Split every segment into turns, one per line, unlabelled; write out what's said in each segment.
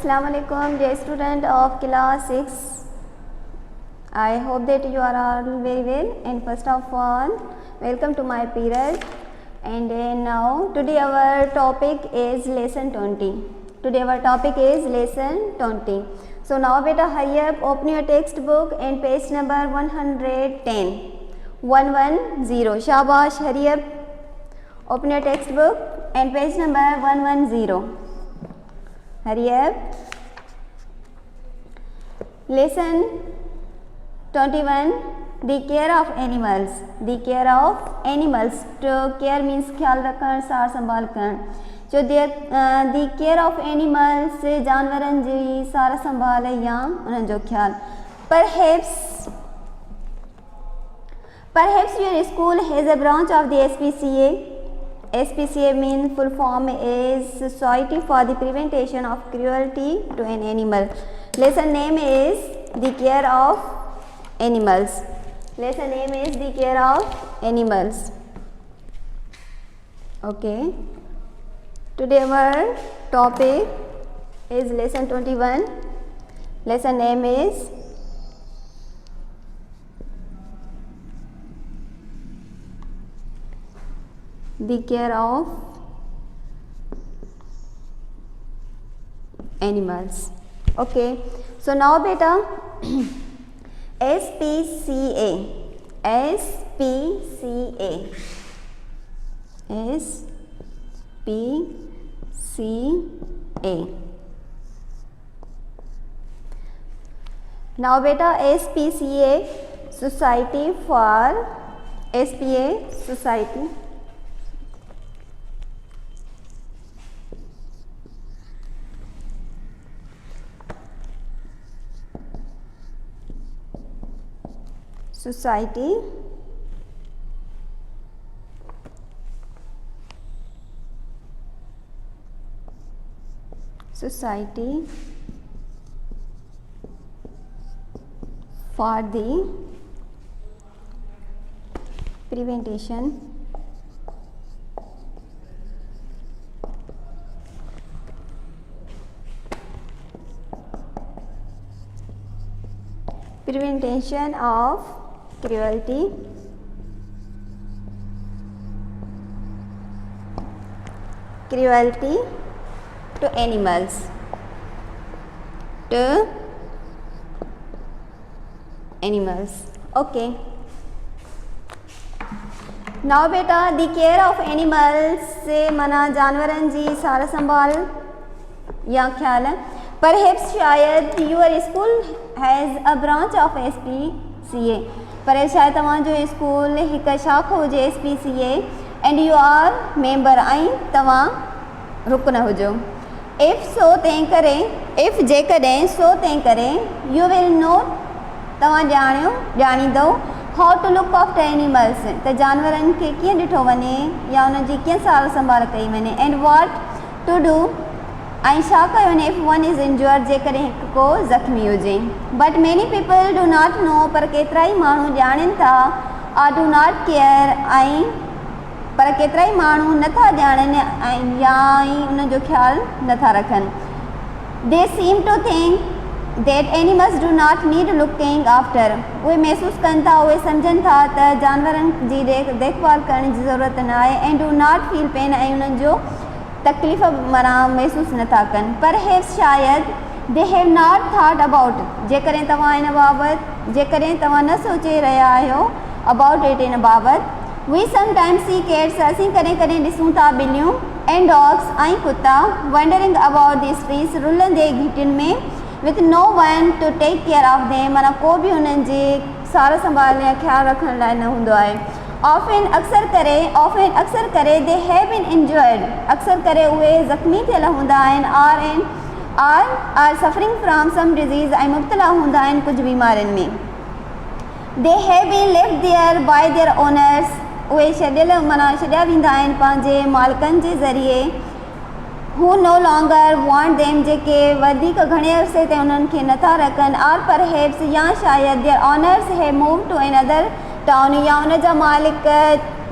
Assalamu alaikum, dear student of class 6. I hope that you are all very well, and first of all welcome to my period. And now today our topic is lesson 20. So now beta hurry up, open your textbook and page number 110. 110. Shabash, hurry up. Open your textbook and page number 110. Hurry up. Lesson 21. The care of animals. The care of animals. To care means ख्याल रखण, सार संभाल करण. जो the care of animals जानवरन जी सार संभाल या उन जो ख्याल. Perhaps your school has a branch of the SPCA. SPCA means full form is Society for the Prevention of Cruelty to an Animal. Lesson name is The Care of Animals. Lesson name is The Care of Animals. Okay. Today our topic is lesson 21. Lesson name is The Care of Animals. Okay, so now beta SPCA. Now beta SPCA Society for Society for the prevention of cruelty to animals. Okay. Now beta the care of animals से मना जानवरन जी सारा संभाल या ख्याल है. Perhaps शायद your school has a branch of SPCA. पर शायद तव्हां जो स्कूल हिक शाख हुजे SPCA and you are member ऐं तव्हां रुकन हुजो. If so तंहिं करे, if जेकॾहिं so तंहिं करे you will know तव्हां ॼाणींदो how to look after animals त जानवरनि खे कीअं ॾिठो वञे या उन्हनि जी कीअं सार संभाल कई वञे and what to do ऐं छा कयो वञे if one is injured जेकॾहिं हिकु को ज़ख़्मी हुजे. But many people do not know पर केतिरा ई माण्हू ॼाणनि था or do not care ऐं पर केतिरा ई माण्हू नथा ॼाणनि ऐं या उन जो ख़्यालु नथा रखनि. They seem to think that animals do not need looking after. उहे महसूसु कनि था, उहे सम्झनि था त जानवरनि जी देखभाल करण जी ज़रूरत न आहे and do not feel pain ऐं उन्हनि जो तकलीफ़ माना महसूसु नथा कनि. Perhaps शायद they have not thought about जेकॾहिं तव्हां इन बाबति जेकॾहिं तव्हां न सोचे रहिया आहियो about it इन बाबति. We sometimes see cats असीं कॾहिं कॾहिं ॾिसूं था ॿिलियूं and dogs ऐं कुता wandering about the streets रुलंदे घिटियुनि में with no one to take care of them माना को बि उन्हनि जी सार संभाल या ख़्यालु रखण लाइ न हूंदो आहे. Often अक्सर करे they have been injured अक्सर करे उहे ज़ख़्मी थियल हूंदा आहिनि are suffering from some disease ऐं मुब्तला हूंदा आहिनि कुझु बीमारियुनि में. They have been left there by their owners उहे छॾिया वेंदा आहिनि पंहिंजे मालिकनि जे ज़रिए who no longer want them जेके वधीक घणे अरसे ताईं उन्हनि खे नथा रखनि or perhaps या शायद their owners have moved to another town या उन जा मालिक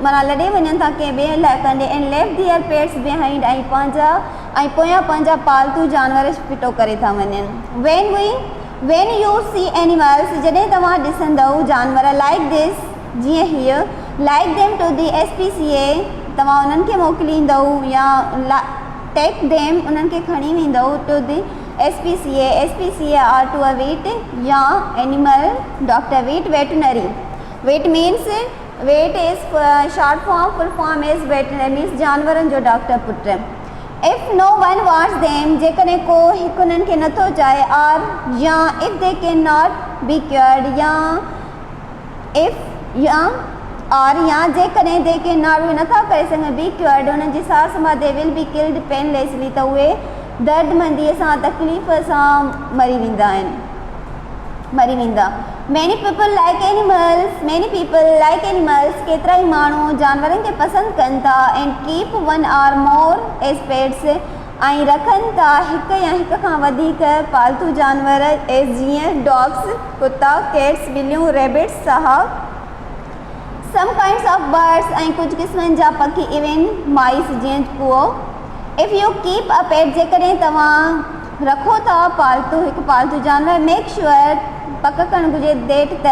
माना लॾे वञनि था कंहिं ॿिए इलाइक़नि ॾे and left their pets behind ऐं पंहिंजा ऐं पोयां पंहिंजा पालतू जानवर फिटो करे था वञनि। when you see animals, जॾहिं तव्हां ॾिसंदव जानवर like this, जीअं हीअ, like them to the SPCA, तव्हां उन्हनि खे मोकिलींदव या take them, उन्हनि खे खणी वेंदव to the SPCA. SPCA are to a vet या animal doctor. Veterinary. Vet means, vet is short form, full form is veterinary means जानवरनि जो doctor put. If no one wants them, जेकॾहिं को हिकु उन्हनि खे नथो चाहे, or या if they cannot be cured, या if या और या जेकॾहिं they cannot be नथा करे सघनि be cured, उन्हनि जी सार संभाल they will be killed painlessly, त उहे दर्दमंदीअ सां तकलीफ़ सां मरी वेंदा। Many people like animals, केतिरा ई माण्हू जानवरनि खे पसंदि कनि था, and keep one or more as pets, ऐं रखनि था हिकु या हिक खां वधीक पालतू जानवर एस जीअं डॉग्स, कुत्ता, कैट्स, ॿिलियूं, रेबिट्स, साहब, some kinds of birds, ऐं कुझु क़िस्मनि जा पखी, इवन माइस जीअं quo. If you keep a pet, जेकॾहिं तव्हां रखो था पालतू हिकु पालतू जानवर, मेक श्योर, पक करणु घुरिजे देट त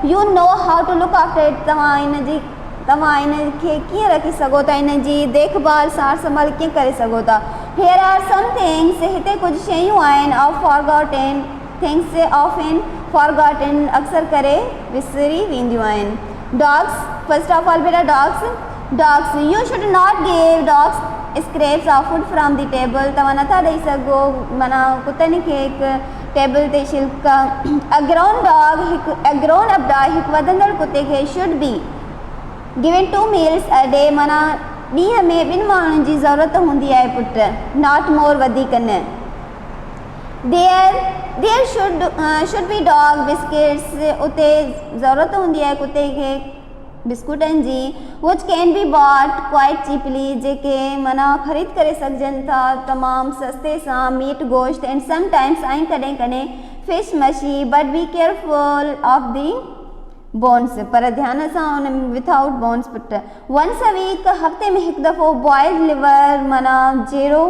you know how to look after it, तव्हां इन खे कीअं रखी सघो था, इन जी देखभाल सार संभाल कीअं करे सघो था। हियर आर सम थिंग्स, हिते कुझु शयूं आहिनि, of forgotten things, often forgotten, अक्सर करे विसरी वेंदियूं आहिनि। डॉग्स, फर्स्ट ऑफ ऑल बेटा dogs, you should not give dogs scraps of food from the table, तव्हां नथा ॾेई सघो माना कुतनि खे हिकु टेबल ते छिलका। अ ग्रोन अप डॉग, हिकु वधंदड़ कुते खे should be given 2 meals a day, माना ॾींहं में 2 माण्हुनि जी ज़रूरत हूंदी आहे पुट, नॉट मोर, वधीक न। There should be dog biscuits, उते ज़रूरत हूंदी आहे कुते खे बिस्कुटनि जी, which can be bought quite cheaply, जेके माना ख़रीद करे सघजनि था तमामु सस्ते सां, मीट गोश्त, एंड समटाइम्स, ऐं कॾहिं कॾहिं फिश मछी, but be careful of the bones, पर ध्यान सां उन विथआउट बोन्स पुट। वंस अ वीक, हफ़्ते में हिकु दफ़ो, बॉइल्ड लिवर, माना जीरो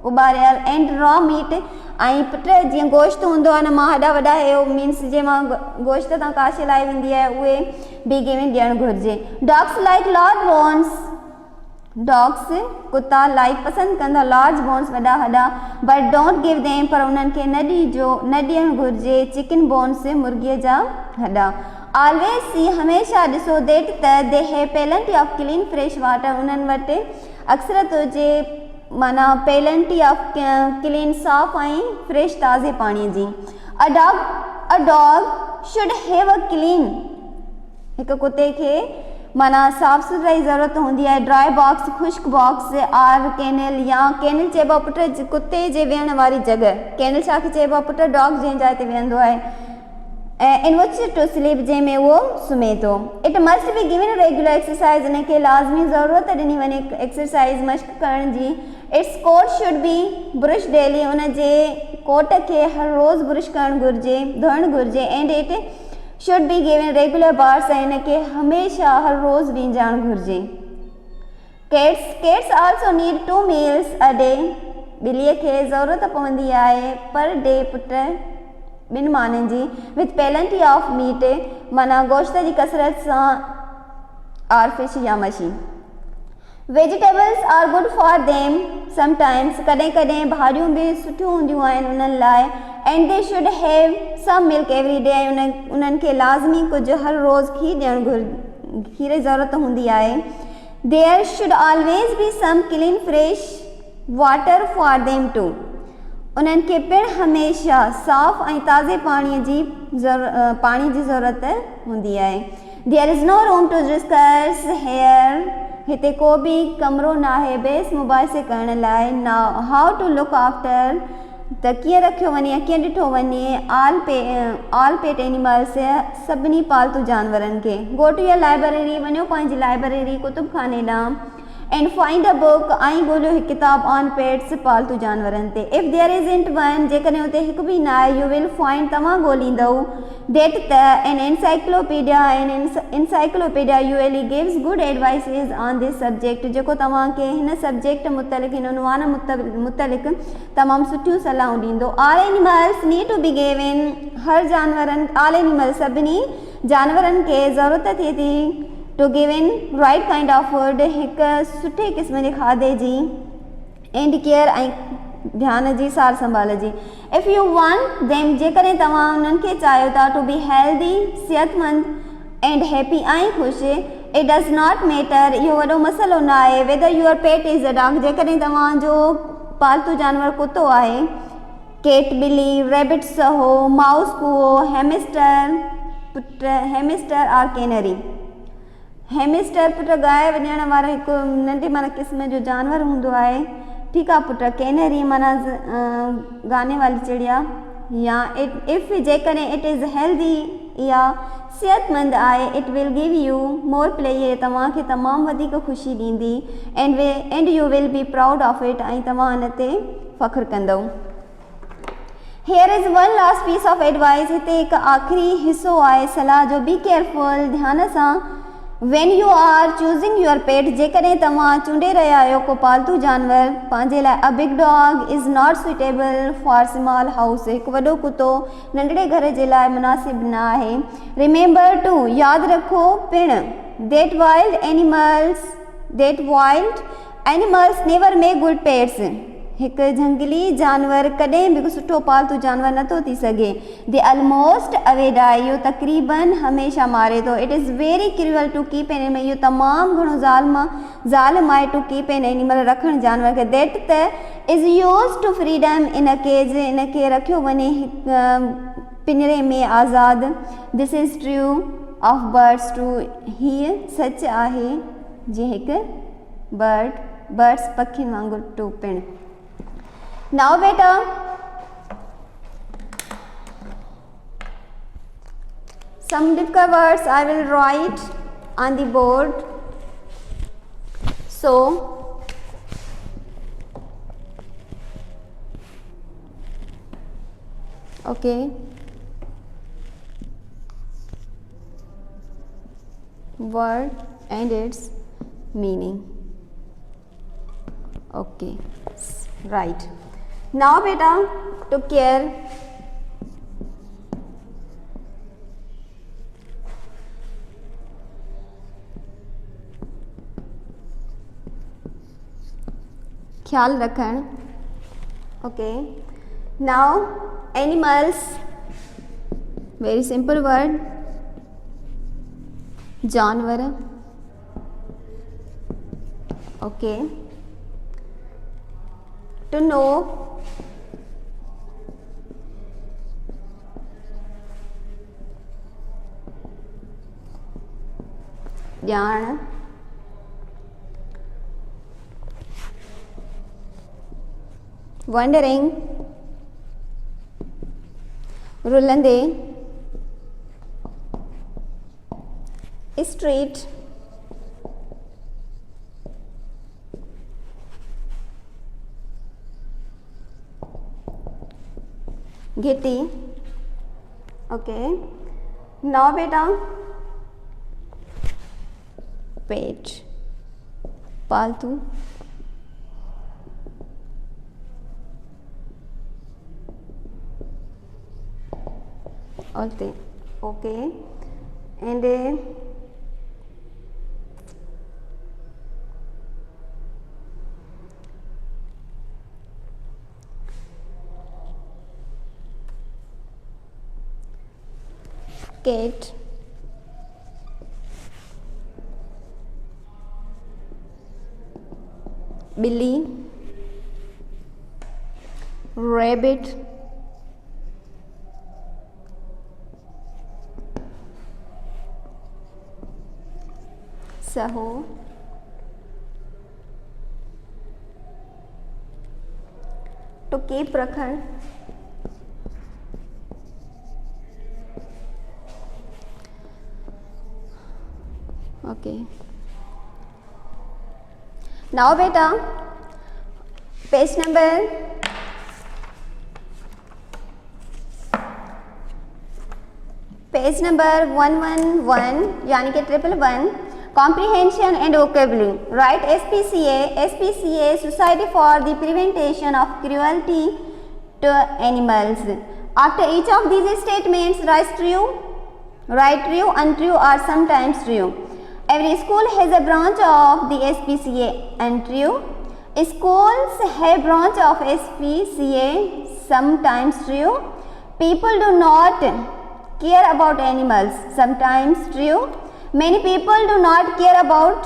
उॿारियल, एंड रॉ मीट, ऐं पुट जीअं गोश्त हूंदो आहे न, मां हेॾा वॾा हे मीन्स जंहिं मां गोश्त तां काश लाइ वेंदी आहे, उहे बि ॾियणु घुरिजे। Dogs like large bones, dogs कुता लाइक पसंदि कंदा लार्ज बोन्स, वॾा हॾा, बट डोंट गिव देम, पर उन्हनि खे न ॾियणु घुरिजे चिकन बोन्स, मुर्गीअ जा हॾा। ऑलवेज सी, हमेशह ॾिसो देट त they have plenty of clean fresh water, उन्हनि वटि अक्सरत हुजे माना प्लेंटी ऑफ क्लीन, साफ़ ऐं फ्रेश ताज़े पाणीअ जी। A dog should have a clean, हिकु कुते खे माना साफ़ सुथराई ज़रूरत हूंदी आहे। ड्राई बॉक्स, खुश्क बॉक्स, आर केनल, या केनल चइबो आहे पुट कुते जे वेहण वारी जॻह, केनल छा खे चइबो आहे पुट, डॉग जंहिं जाइ ते वेहंदो आहे, इन विच टू स्लीप, जंहिंमें उहो सुम्हे थो। It must be given regular exercise, इन खे लाज़मी ज़रूरत ॾिनी वञे एक्सरसाइज मश्क करण जी। Its coat should be brush daily, उन जे कोट खे हर रोज़ ब्रुश करणु घुरिजे, धोइणु घुरिजे। And it should be given regular bars, ऐं इन खे हमेशह हर रोज़ वींजाइणु घुरिजे। Cats also need 2 meals a day, ॿिलीअ खे ज़रूरत पवंदी आहे पर डे पुट 2 माननि जी, विथ प्लेंटी ऑफ मीट, माना गोश्त जी कसरत सां, और फिश या मछी। Vegetables are good for them sometimes, कॾहिं कॾहिं भाॼियूं बि सुठियूं हूंदियूं आहिनि उन्हनि लाइ। And they should have some milk every day, उन्हनि खे लाज़मी कुझु हर रोज़ खीर ॾियणु खीर जी ज़रूरत हूंदी आहे। There should always be some clean fresh water for them too, उन्हनि खे पिणु हमेशह साफ़ ऐं ताज़े पाणी जी ज़रूरत हूंदी आहे। There is no room to discuss here, हिते को बि कमिरो न आहे बहस मुबाहिसे करण लाइ। ना हाउ टू लुक आफ्टर, त कीअं रखियो वञे, कीअं ॾिठो वञे, ऑल पेट एनिमल्स, सभिनी पालतू जानवरनि खे। गो टू योर लाइब्रेरी, वञो पंहिंजी लाइब्रेरी कुतुबखाने ॾांहुं। एंड फाइंड अ बुक ऐं ॻोल्हियो हिकु किताब ऑन पेट्स पालतू जानवरनि ते. If there is in one, जेकॾहिं हुते हिकु बि न आहे, यू विल फाइंड, तव्हां ॻोल्हींदव, डेट त an encyclopedia ULE gives good advices on this subject, जेको तव्हांखे हिन सब्जेक्ट मुतलिक़, हिन उनवान मुतलिक़ तमामु सुठियूं सलाहूं ॾींदो. All animals need to be given, हर जानवरनि, ऑल एनिमल्स सभिनी जानवरनि खे ज़रूरत थिए थी to given right kind of food, हिकु सुठे क़िस्म जे खाधे जी, एंड केयर ऐं ध्यान जी, सार संभाल जी. इफ़ यू वांट देम, जेकॾहिं तव्हां उन्हनि खे चाहियो था टू बी हेल्दी, सिहतमंद एंड हैप्पी ऐं ख़ुशि, इट डज़ नॉट मैटर, इहो वॾो मसइलो न आहे, whether your pet is a dog, जेकॾहिं तव्हांजो पालतू जानवर कुतो आहे, केट ॿिली, रेबिट सहो, माउस कुओ, हेमिस्टर आर कैनरी. हेमिस्टर पुट गाए वॼण वारो हिकु नंढे माना क़िस्म जो जानवर हूंदो आहे. ठीकु आहे पुट. कैनरी माना गाने वाली चिड़िया. या इफ़, जेकॾहिं इट इज़ हेल्दी या सिहतमंद आहे, it will give you more pleasure, तव्हांखे तमामु वधीक ख़ुशी ॾींदी, and you will be proud of it, ऐं तव्हां हिन ते फ़ख्रु कंदव. Here is one last piece of advice, हिते हिकु आख़िरी हिसो आहे सलाह जो. बी केयरफुल, ध्यान सां. When you are choosing your पेट, जेकॾहिं तव्हां चूंडे रहिया आहियो को पालतू जानवर पंहिंजे लाइ, a big dog is not suitable for small house, हिकु वॾो कुतो नंढड़े घर जे लाइ मुनासिबु न आहे. रिमेंबर टू, यादि रखो पिणु, that wild animals never make good pets, हिकु झंगली जानवर कॾहिं बि सुठो पालतू जानवर नथो थी सघे. दे ऑलमोस्ट अवे डाई, इहो तक़रीबन हमेशह मारे थो. It is very cruel to keep an animal, इहो तमामु घणो ज़ालिम आहे टू कीप एन एनिमल, रखणु जानवर खे. देट त is use to freedom in cage, इन खे रखियो वञे पिंजरे में आज़ादु. This is true of birds too, हीअ सच आहे जीअं हिकु बर्ड्स पखियुनि वांगुरु टू पिणु. Now beta, some difficult words I will write on the board. So okay, word and its meaning. Okay, right. Now beta, to care, ख्याल रखण. Okay, now animals, very simple word, जानवर. Okay, to know, ॼाण. Wondering, रुलंदे. Street, घिटी. Okay, now बेटा पेट, पालतू. Okay, and cat, बिल्ली. rabbit, सहो. to keep रखण. Okay, Now beta, page number 111 यानी कि 111 comprehension and vocabulary. Write SPCA Society for the Prevention of Cruelty to Animals. After each of these statements, write true, untrue or sometimes true. Every school has a branch of the SPCA. Untrue. Schools have branch of SPCA. Sometimes true. People do not care about animals. Sometimes true. Many people do not care about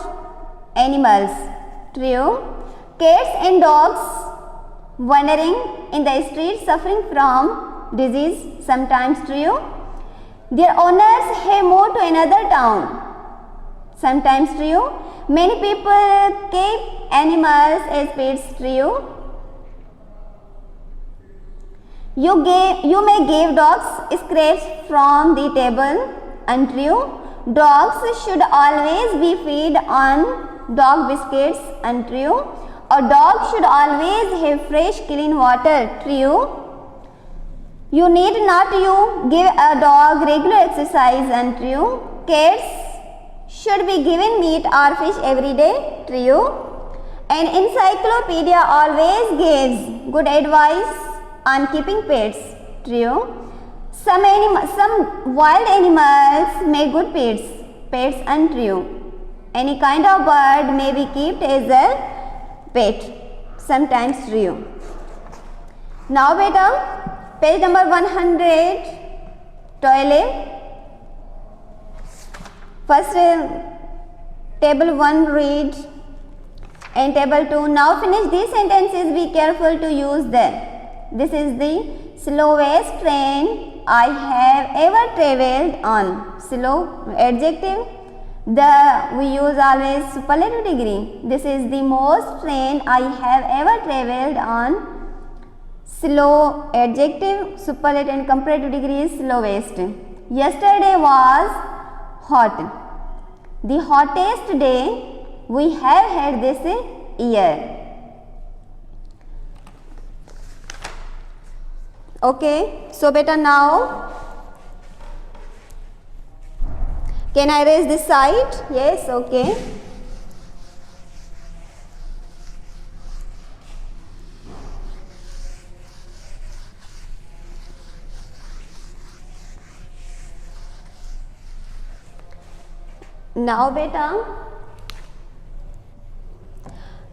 animals. True. Cats and dogs wandering in the streets suffering from disease. Sometimes true. Their owners have moved to another town. Sometimes true. Many people keep animals as pets. True. You may give dogs scraps from the table. Untrue. Dogs should always be fed on dog biscuits. Untrue. A dog should always have fresh clean water. True. You need not to give a dog regular exercise. Untrue. Cats should be given meat or fish every day. True. An encyclopedia always gives good advice on keeping pets. True. Some wild animals make good pets. Untrue. Any kind of bird may be kept as a pet. Sometimes true. Now beta, page number 112. First table 1 read and table 2. Now finish these sentences. Be careful to use them. This is the slowest train I have ever travelled on. Slow adjective. We use always superlative degree. This is the most train I have ever travelled on. Slow adjective. Superlative and comparative degree is slowest. Yesterday was hot. The hottest day we have had this year. Okay, so beta now can I erase this side? Yes, okay. Now beta,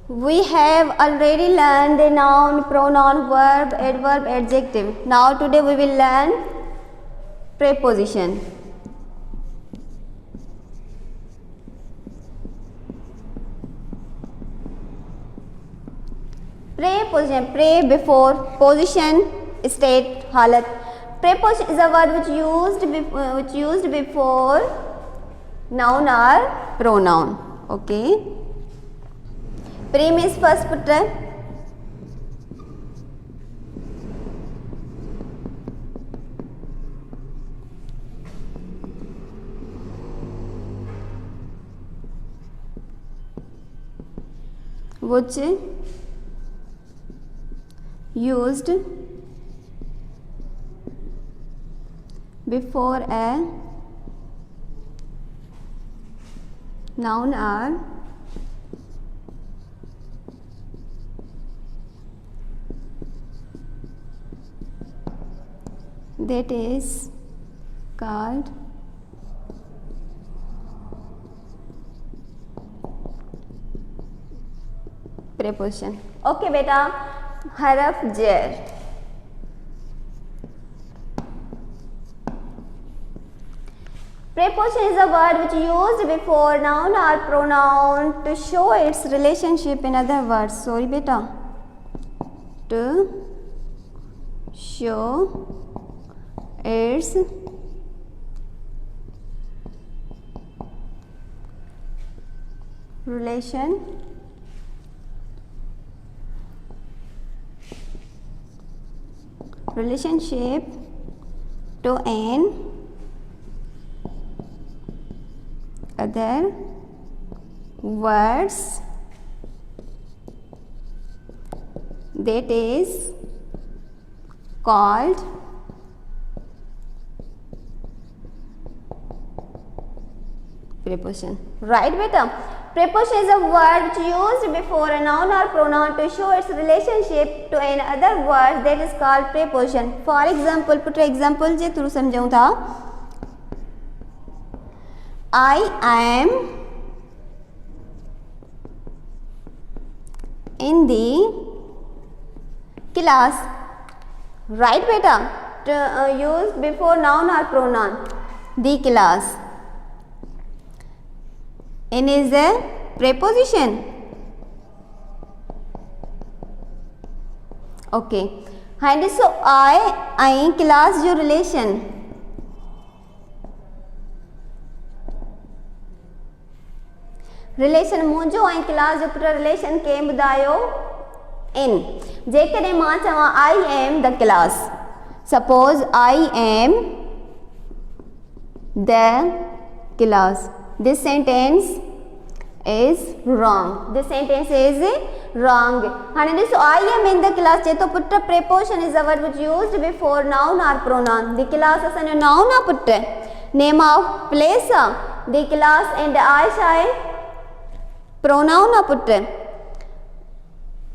we have already learned the noun, pronoun, verb, adverb, adjective. Now today we will learn preposition. Preposition, pre before, position, state, halat. Preposition is a word which used before noun or pronoun. Okay. Pre means first putra. Which used before a noun or that is called preposition. Okay beta, harf jar. Preposition is a word which used before noun or pronoun to show its relationship. In other words, sorry beta, to show its relationship to an other words that is called preposition. Right beta? Preposition is a word which is used before a noun or pronoun to show its relationship to another word, that is called preposition. For example, put example J through समझाऊँ था. I am in the class. Right beta? Used before noun or pronoun. The class. In is a preposition. Okay. And so I class जो relation. Relation मुंहिंजो ऐं class जो put relation खे ॿुधायो in. जेकॾहिं मां चवां I am the class. Suppose I am the class. This sentence is wrong. This sentence is wrong. And so I am in the class. जे तो put preposition is a word which used before noun or pronoun. The class असांजो noun आ पुट. Name of place आ. The class and I छा pronoun आ पुट.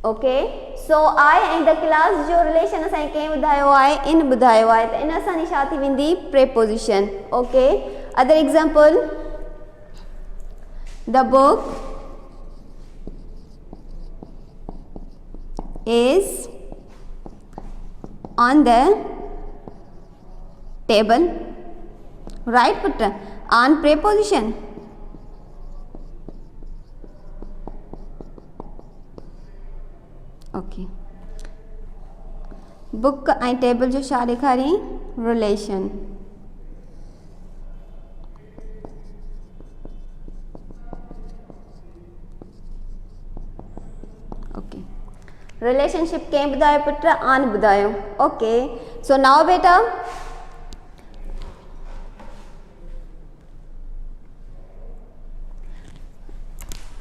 Okay. So I and the class जो relation असांखे कंहिं ॿुधायो आहे in ॿुधायो आहे त इन असांजी छा थी वेंदी preposition. Okay. Other example. The book is on the table. Right put on preposition. Okay. Book and table जो छा ॾेखारी relation. Okay. Relationship कंहिं ॿुधायो पुट आन ॿुधायो. Okay. So now beta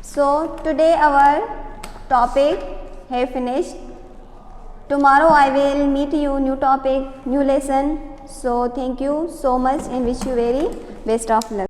so today our topic have finished. Tomorrow I will meet you new topic, new lesson. So thank you so much and wish you very best of luck.